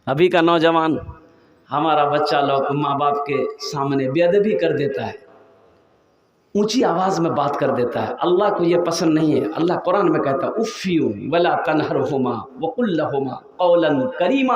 अभी का नौजवान, हमारा बच्चा लोग माँ बाप के सामने बेअदबी कर देता है, ऊंची आवाज़ में बात कर देता है। अल्लाह को ये पसंद नहीं है। अल्लाह कुरान में कहता है उफ़्फ़ियु वला तनहरहुमा वक़ुल लहुमा क़ौलन करीमा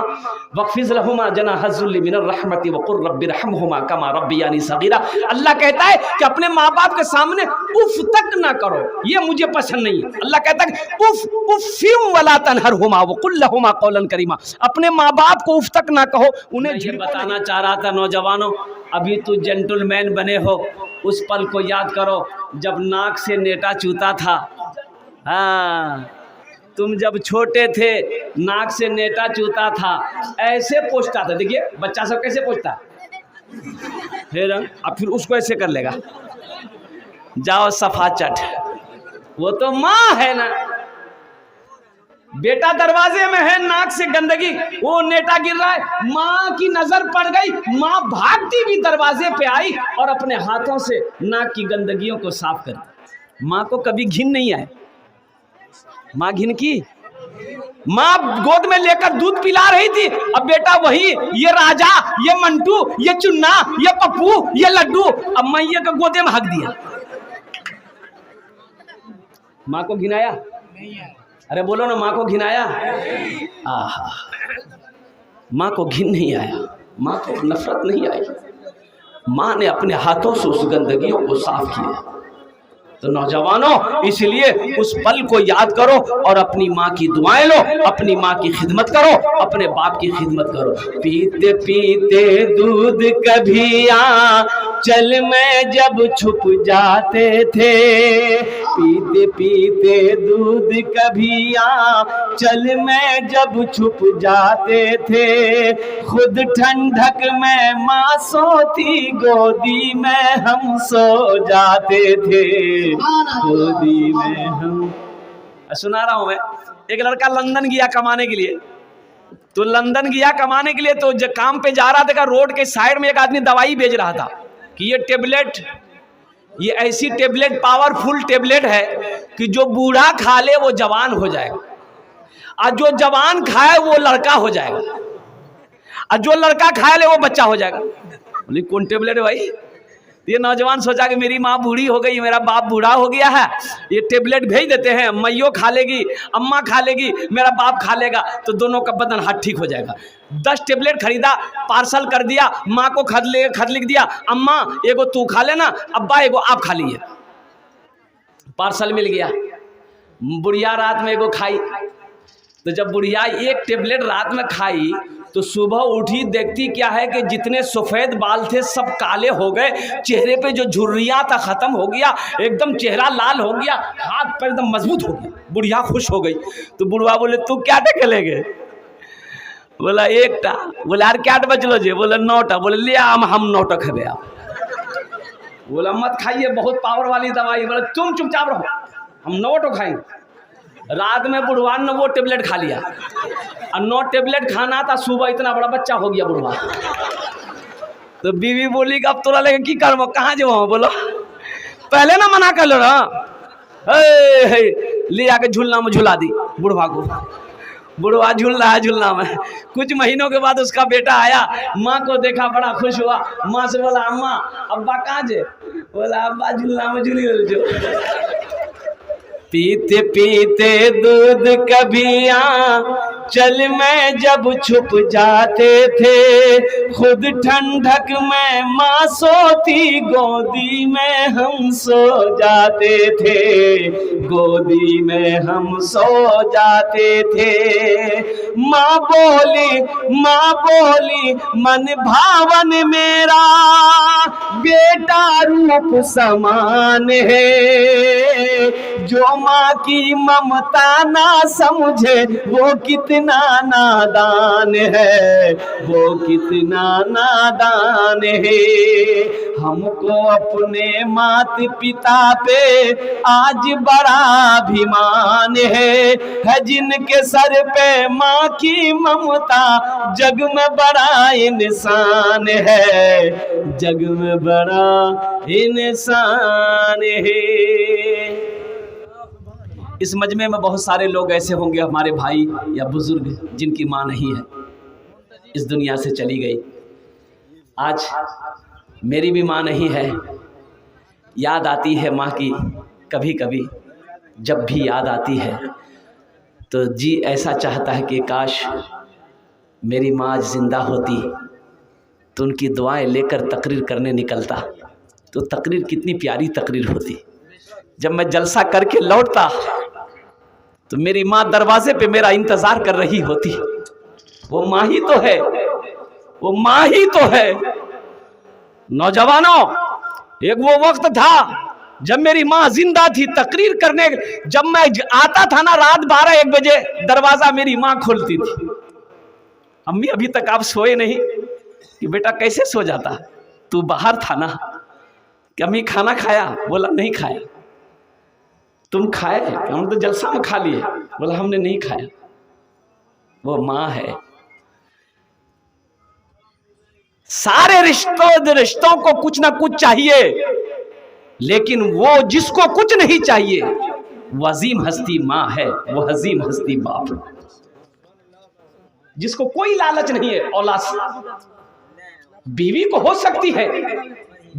वख़्फ़िज़ लहुमा जनाहज़ुल्लि मिनर रहमति वक़ुल रब्बिरहमहुमा कमा रब्बियानी सग़ीरा। अल्लाह कहता है कि अपने माँ बाप के सामने उफ़ तक ना करो, ये मुझे पसंद नहीं है। अल्लाह कहता है उफ़्फ़ियु वला तनहरहुमा वक़ुल लहुमा क़ौलन करीमा, अपने माँ बाप को उफ़ तक ना कहो। उन्हें ये बताना चाह रहा था, नौजवानों, अभी तू जेंटलमैन बने हो, उस पल को याद करो जब नाक से नेटा चूता था। हाँ, तुम जब छोटे थे नाक से नेटा चूता था, ऐसे पोंछता था। देखिए बच्चा सब कैसे पोंछता, फिर उसको ऐसे कर लेगा, जाओ सफा चट। वो तो माँ है ना, बेटा दरवाजे में है, नाक से गंदगी, वो नेटा गिर रहा है, माँ की नजर पड़ गई, माँ भागती भी दरवाजे पे आई और अपने हाथों से नाक की गंदगियों को साफ कर दी। माँ को कभी घिन नहीं आए? माँ घिन की? माँ गोद में लेकर दूध पिला रही थी, अब बेटा वही, ये राजा, ये मंटू, ये चुन्ना, ये पप्पू, ये लड्डू, अब मैया के गोदे में हक दिया। माँ को घिनाया? नहीं है। अरे बोलो ना, माँ को घिन आया? आहा, माँ को घिन नहीं आया, माँ को नफरत नहीं आई। माँ ने अपने हाथों से उस गंदगियों को साफ किया। तो नौजवानों, इसलिए उस पल को याद करो और अपनी माँ की दुआएं लो, अपनी माँ की खिदमत करो, अपने बाप की खिदमत करो। पीते पीते दूध कभी चल में जब छुप जाते थे, पीते पीते दूध कभी चल में जब छुप जाते थे, खुद ठंडक में माँ सोती, गोदी में हम सो जाते थे, गोदी में हम। सुना रहा हूं मैं, एक लड़का लंदन गया कमाने के लिए, तो लंदन गया कमाने के लिए, तो जब काम पे जा रहा था, रोड के साइड में एक आदमी दवाई बेच रहा था कि ये टेबलेट, ये ऐसी टेबलेट, पावरफुल टेबलेट है कि जो बूढ़ा खा ले वो जवान हो जाएगा, और जो जवान खाए वो लड़का हो जाएगा, और जो लड़का खा ले वो बच्चा हो जाएगा। बोली कौन टेबलेट है भाई? ये नौजवान सोचा कि मेरी माँ बूढ़ी हो गई, मेरा बाप बूढ़ा हो गया है, ये टेबलेट भेज देते हैं, मैयो खा लेगी, अम्मा खा लेगी, मेरा बाप खा लेगा, तो दोनों का बदन हाथ ठीक हो जाएगा। 10 टेबलेट खरीदा, पार्सल कर दिया, माँ को खत लिख दिया, अम्मा एगो तू खा लेना, अब्बा एगो आप खा लीजिए। पार्सल मिल गया। बुढ़िया रात में एगो खाई, तो जब बुढ़िया एक टेबलेट रात में खाई तो सुबह उठी, देखती क्या है कि जितने सफ़ेद बाल थे सब काले हो गए, चेहरे पे जो झुर्रियाँ था ख़त्म हो गया, एकदम चेहरा लाल हो गया, हाथ पैर एकदम मजबूत हो गया। बुढ़िया खुश हो गई। तो बुढ़वा बोले तू क्या टे लेगे? बोला 1टा। बोले यार क्या बचलो जे? बोले 9टा। बोले ले हम 9टा खेबे। बोला मत खाइए, बहुत पावर वाली दवाई। बोले तुम चुपचाप रहो, हम 9 खाएंगे। रात में बुढ़वान ने वो टेबलेट खा लिया, और 9 टेबलेट खाना था, सुबह इतना बड़ा बच्चा हो गया बुढ़वा। तो बीवी बोली कि अब तोरा लगे की कर, कहाँ जाओ? बोलो पहले ना मना कर लो ना। ले आके झूलना में झुला दी बुढ़वा को। बुढ़वा झूल रहा है झूलना में। कुछ महीनों के बाद उसका बेटा आया, माँ को देखा, बड़ा खुश हुआ। माँ से बोला अम्मा अब्बा कहाँ जे? बोला अब्बा झूलना में झूली जो। पीते पीते दूध कभी चल में जब छुप जाते थे, खुद ठंडक में माँ सोती, गोदी में हम सो जाते थे, गोदी में हम सो जाते थे। माँ बोली मन भावन मेरा बेटा रूप समान है, जो माँ की ममता ना समझे वो कितना नादान है, वो कितना नादान है। हमको अपने माता पिता पे आज बड़ा अभिमान है जिनके सर पे माँ की ममता जग में बड़ा इंसान है, जग में बड़ा इंसान है। इस मजमे में बहुत सारे लोग ऐसे होंगे हमारे भाई या बुजुर्ग जिनकी माँ नहीं है, इस दुनिया से चली गई। आज मेरी भी माँ नहीं है, याद आती है माँ की कभी कभी। जब भी याद आती है तो जी ऐसा चाहता है कि काश मेरी माँ ज़िंदा होती तो उनकी दुआएं लेकर तकरीर करने निकलता, तो तकरीर कितनी प्यारी तकरीर होती। जब मैं जलसा करके लौटता तो मेरी माँ दरवाजे पे मेरा इंतज़ार कर रही होती। वो माँ ही तो है, वो माँ ही तो है। नौजवानों, एक वो वक्त था जब मेरी माँ जिंदा थी, तकरीर करने जब मैं आता था ना रात 12-1 बजे, दरवाजा मेरी माँ खोलती थी। अम्मी अभी तक आप सोए नहीं? कि बेटा कैसे सो जाता, तू बाहर था ना। कि अम्मी खाना खाया? बोला नहीं खाया। तुम खाए? हम तो जलसा में खा लिए। बोला हमने नहीं खाया। वो माँ है। सारे रिश्तों को कुछ ना कुछ चाहिए, लेकिन वो जिसको कुछ नहीं चाहिए वो अजीम हस्ती माँ है, वो अजीम हस्ती बाप है। जिसको कोई लालच नहीं है औलाद से। बीवी को हो सकती है,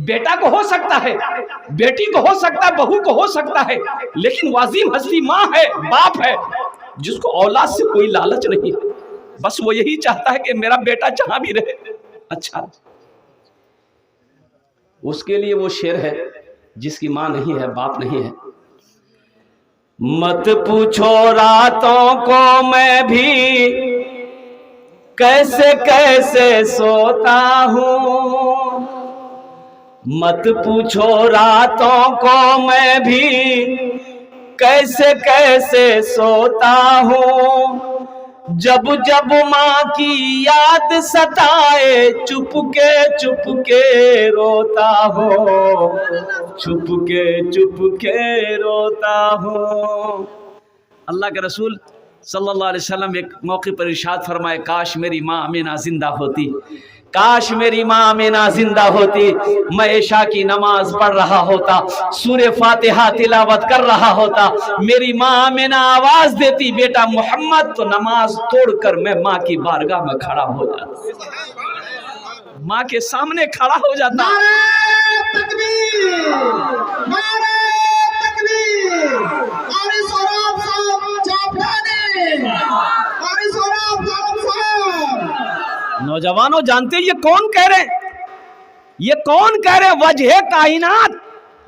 बेटा को हो सकता है, बेटी को हो सकता है, बहू को हो सकता है, लेकिन वो अजीम हस्ती माँ है, बाप है, जिसको औलाद से कोई लालच नहीं है। बस वो यही चाहता है कि मेरा बेटा जहां भी रहे अच्छा। उसके लिए वो शेर है जिसकी माँ नहीं है, बाप नहीं है। मत पूछो रातों को मैं भी कैसे कैसे सोता हूँ, मत पूछो रातों को मैं भी कैसे कैसे सोता हूँ। जब जब माँ की याद सताए चुप के रोता हो, चुप के रोता हो। अल्लाह के रसूल सल्लल्लाहु अलैहि वसल्लम एक मौके पर इरशाद फरमाए, काश मेरी माँ आमिना जिंदा होती, काश मेरी माँ आमिना जिंदा होती, मैं इशा की नमाज पढ़ रहा होता, सूरे फातिहा तिलावत कर रहा होता, मेरी माँ आमिना आवाज देती बेटा मोहम्मद, तो नमाज तोड़कर मैं माँ की बारगाह में खड़ा हो जाता, माँ के सामने खड़ा हो जाता। नौजवानों जानते ये कौन कह रहे हैं? ये कौन कह रहे हैं? वजह कायनात,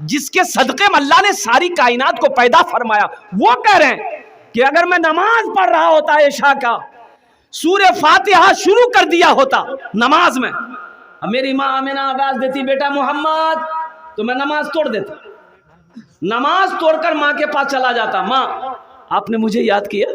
जिसके सदक़े में अल्लाह ने सारी कायनात को पैदा फरमाया, वो कह रहे हैं कि अगर मैं नमाज पढ़ रहा होता इशा का, सूरे फातिहा शुरू कर दिया होता नमाज में, अब मेरी माँ आमिना आवाज देती बेटा मोहम्मद, तो मैं नमाज तोड़ देता, नमाज तोड़कर माँ के पास चला जाता, माँ आपने मुझे याद किया?